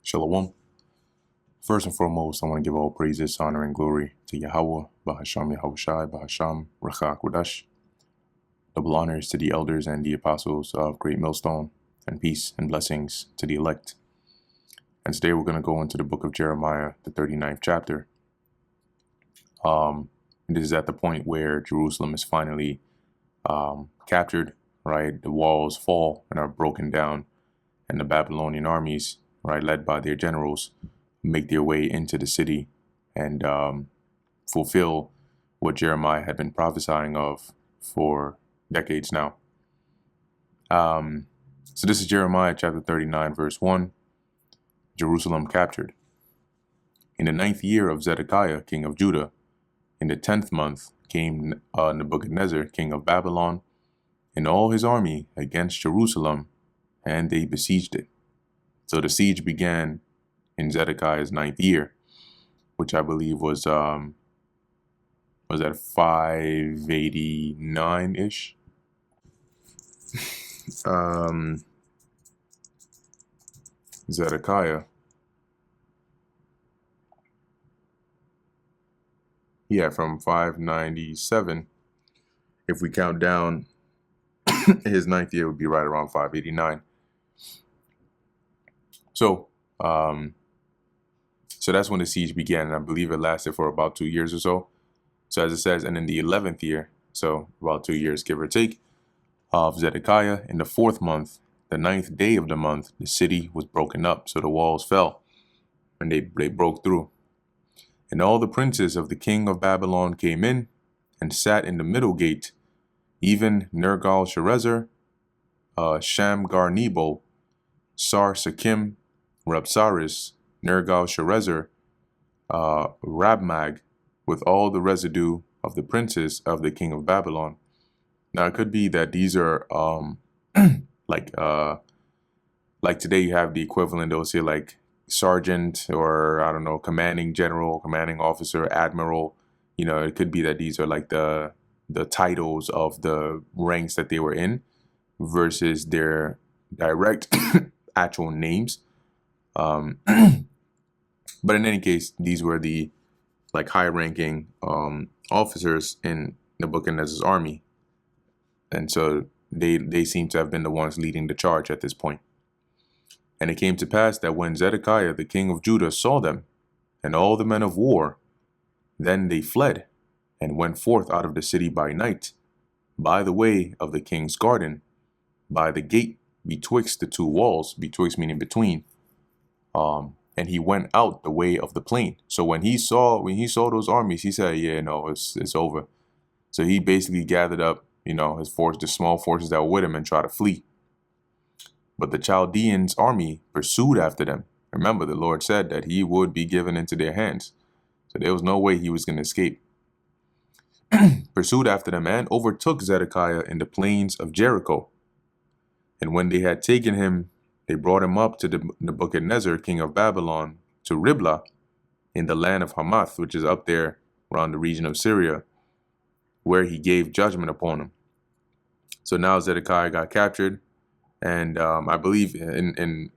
Shalom. First and foremost, I want to give all praises, honor, and glory to Yahweh, Bahasham Yahushai, Bahasham Racha Kodash. Double honors to the elders and the apostles of Great Millstone, and peace and blessings to the elect. And today we're going to go into the book of Jeremiah, the 39th chapter. This is at the point where Jerusalem is finally captured, right? The walls fall and are broken down, and the Babylonian armies, right, led by their generals, make their way into the city and fulfill what Jeremiah had been prophesying of for decades now. So this is Jeremiah chapter 39, verse 1, Jerusalem captured. In the 9th year of Zedekiah, king of Judah, in the 10th month came Nebuchadnezzar, king of Babylon, and all his army against Jerusalem, and they besieged it. So the siege began in Zedekiah's 9th year, which I believe was at 589-ish. Zedekiah. Yeah, from 597. If we count down, his 9th year would be right around 589. So that's when the siege began, and I believe it lasted for about 2 years or so. So as it says, and in the 11th year, so about 2 years, give or take, of Zedekiah, in the 4th month, the 9th day of the month, the city was broken up. So the walls fell, and they broke through. And all the princes of the king of Babylon came in and sat in the middle gate, even Nergal-Sharezer, Shamgar-Nebo, Sar-Sakim, Rabsaris, Nergal-Sharezer, Rabmag, with all the residue of the princes of the king of Babylon. Now it could be that these are like today you have the equivalent, they'll say like sergeant, or I don't know, commanding general, commanding officer, admiral. You know, it could be that these are like the titles of the ranks that they were in versus their direct actual names. But in any case, these were the like high-ranking officers in Nebuchadnezzar's army, and so they seem to have been the ones leading the charge at this point. And it came to pass that when Zedekiah the king of Judah saw them and all the men of war, then they fled and went forth out of the city by night, by the way of the king's garden, by the gate betwixt the two walls, betwixt meaning between. And he went out the way of the plain. So when he saw those armies, he said, yeah, no, it's over. So he basically gathered up, his force, the small forces that were with him, and tried to flee. But the Chaldeans' army pursued after them. Remember, the Lord said that he would be given into their hands. So there was no way he was going to escape. Pursued after them and overtook Zedekiah in the plains of Jericho. And when they had taken him, they brought him up to Nebuchadnezzar, king of Babylon, to Riblah, in the land of Hamath, which is up there around the region of Syria, where he gave judgment upon him. So now Zedekiah got captured, and I believe in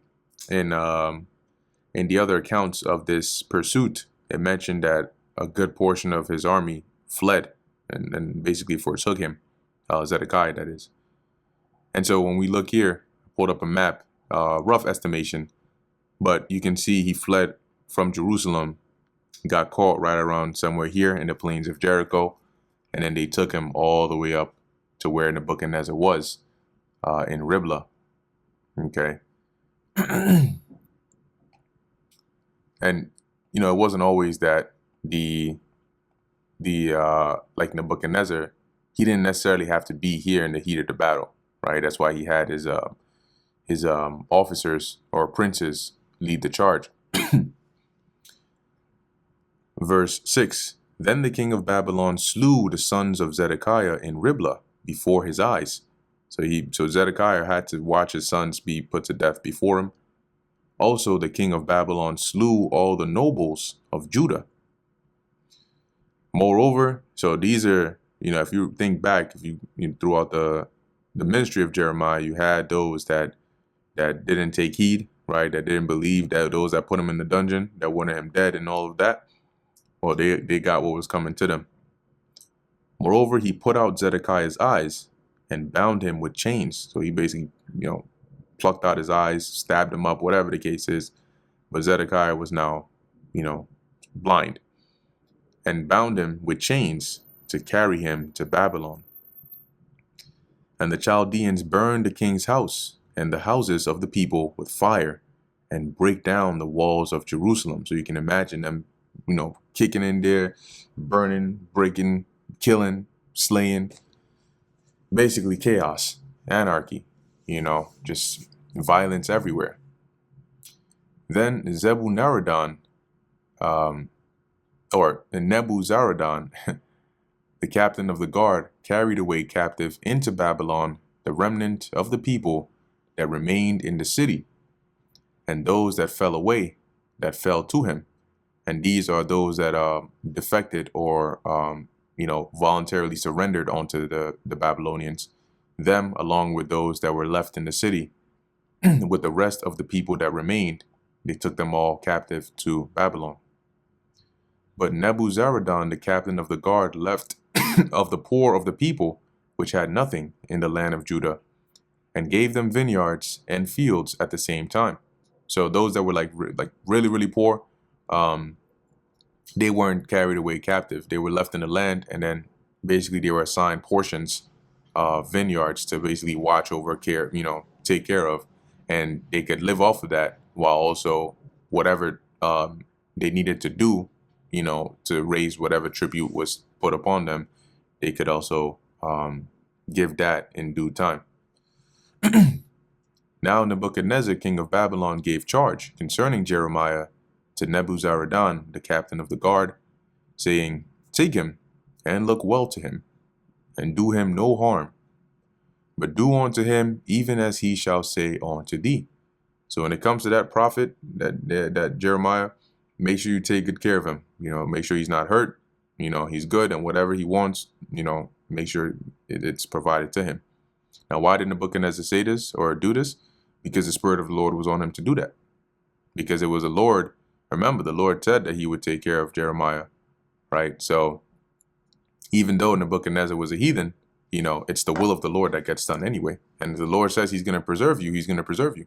the other accounts of this pursuit, it mentioned that a good portion of his army fled and basically forsook him, Zedekiah, that is. And so when we look here, I pulled up a map, rough estimation, but you can see he fled from Jerusalem, got caught right around somewhere here in the plains of Jericho, and then they took him all the way up to where Nebuchadnezzar was, in Riblah. Okay. And it wasn't always that the like Nebuchadnezzar, he didn't necessarily have to be here in the heat of the battle, right? That's why he had his officers or princes lead the charge. Verse 6, then the king of Babylon slew the sons of Zedekiah in Riblah before his eyes. So Zedekiah had to watch his sons be put to death before him. Also, the king of Babylon slew all the nobles of Judah. Moreover, so these are, if you think back, if you throughout the ministry of Jeremiah, you had those that didn't take heed, right? That didn't believe that those that put him in the dungeon, that wanted him dead and all of that. Well, they got what was coming to them. Moreover, he put out Zedekiah's eyes and bound him with chains. So he basically, plucked out his eyes, stabbed him up, whatever the case is. But Zedekiah was now, blind, and bound him with chains to carry him to Babylon. And the Chaldeans burned the king's house and the houses of the people with fire and break down the walls of Jerusalem. So you can imagine them, kicking in there, burning, breaking, killing, slaying, basically chaos, anarchy, just violence everywhere. Then Nebuzaradan, the captain of the guard, carried away captive into Babylon the remnant of the people that remained in the city, and those that fell away, that fell to him. And these are those that defected or, voluntarily surrendered onto the Babylonians, them along with those that were left in the city. With the rest of the people that remained, they took them all captive to Babylon. But Nebuzaradan, the captain of the guard, left of the poor of the people, which had nothing in the land of Judah, and gave them vineyards and fields at the same time. So those that were like really, really poor, they weren't carried away captive. They were left in the land, and then basically they were assigned portions of vineyards to basically watch over, take care of, and they could live off of that while also whatever they needed to do, to raise whatever tribute was put upon them, they could also give that in due time. Now Nebuchadnezzar, king of Babylon, gave charge concerning Jeremiah to Nebuzaradan, the captain of the guard, saying, "Take him and look well to him, and do him no harm, but do unto him even as he shall say unto thee." So when it comes to that prophet, that Jeremiah, make sure you take good care of him. Make sure he's not hurt. He's good, and whatever he wants, make sure it's provided to him. Now, why did Nebuchadnezzar say this or do this? Because the Spirit of the Lord was on him to do that. Because it was the Lord. Remember, the Lord said that he would take care of Jeremiah, right? So even though Nebuchadnezzar was a heathen, it's the will of the Lord that gets done anyway. And if the Lord says he's going to preserve you, he's going to preserve you.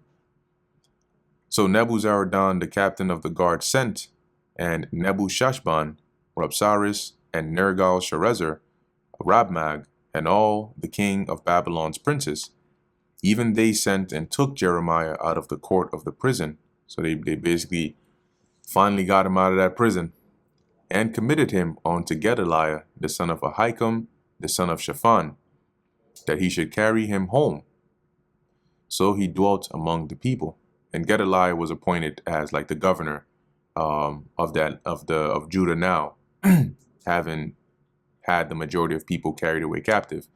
So Nebuzaradan, the captain of the guard, sent, and Nebushashban, Rabsaris, and Nergal-Sharezer, Rabmag, and all the king of Babylon's princes. Even they sent and took Jeremiah out of the court of the prison. So they basically finally got him out of that prison, and committed him unto Gedaliah, the son of Ahikam, the son of Shaphan, that he should carry him home. So he dwelt among the people. And Gedaliah was appointed as like the governor of Judah now, having had the majority of people carried away captive.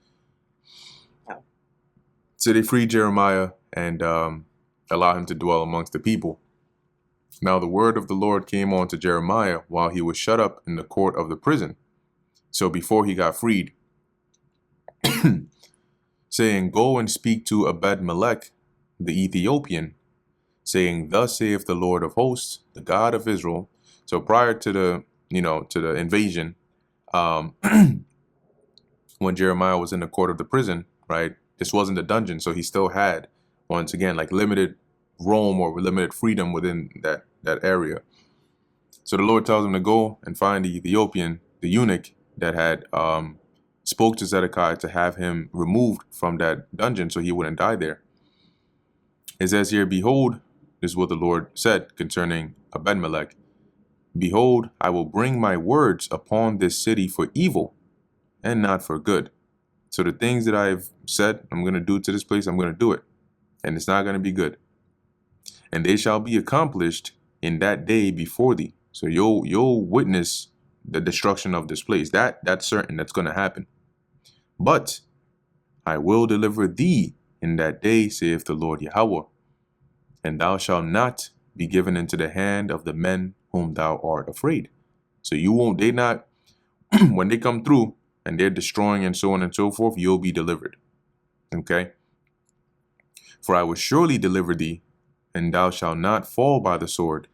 So they freed Jeremiah and allowed him to dwell amongst the people. Now the word of the Lord came on to Jeremiah while he was shut up in the court of the prison. So before he got freed, saying, "Go and speak to Ebed-Melech, the Ethiopian, saying, Thus saith the Lord of hosts, the God of Israel." So prior to the invasion, when Jeremiah was in the court of the prison, right? This wasn't a dungeon, so he still had, once again, like limited roam or limited freedom within that area. So the Lord tells him to go and find the Ethiopian, the eunuch that had spoke to Zedekiah to have him removed from that dungeon so he wouldn't die there. It says here, "Behold," this is what the Lord said concerning Ebed-Melech, "Behold, I will bring my words upon this city for evil and not for good." So the things that I've said I'm going to do to this place, I'm going to do it. And it's not going to be good. "And they shall be accomplished in that day before thee." So you'll witness the destruction of this place. That's certain. That's going to happen. "But I will deliver thee in that day, saith the Lord Yahweh, and thou shalt not be given into the hand of the men whom thou art afraid." So when they come through and they're destroying and so on and so forth, you'll be delivered. Okay? "For I will surely deliver thee and thou shalt not fall by the sword,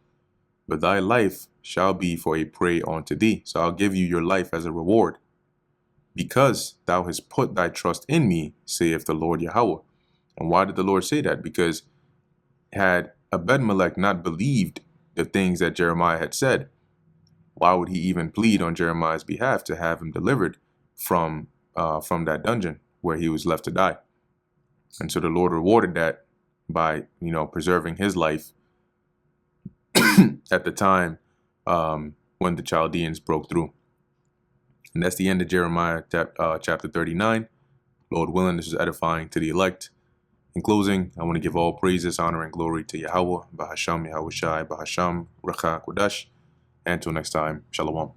but thy life shall be for a prey unto thee. So I'll give you your life as a reward, because thou hast put thy trust in me, saith the Lord Yahweh. And why did the Lord say that? Because had Ebed-Melech not believed the things that Jeremiah had said, why would he even plead on Jeremiah's behalf to have him delivered from that dungeon where he was left to die? And so the Lord rewarded that by, preserving his life at the time when the Chaldeans broke through. And that's the end of Jeremiah chapter 39. Lord willing, this is edifying to the elect. In closing, I want to give all praises, honor, and glory to Yahweh, Bahasham, Yahweh Shai, Bahasham, Recha, Kodash. And until next time, Shalom.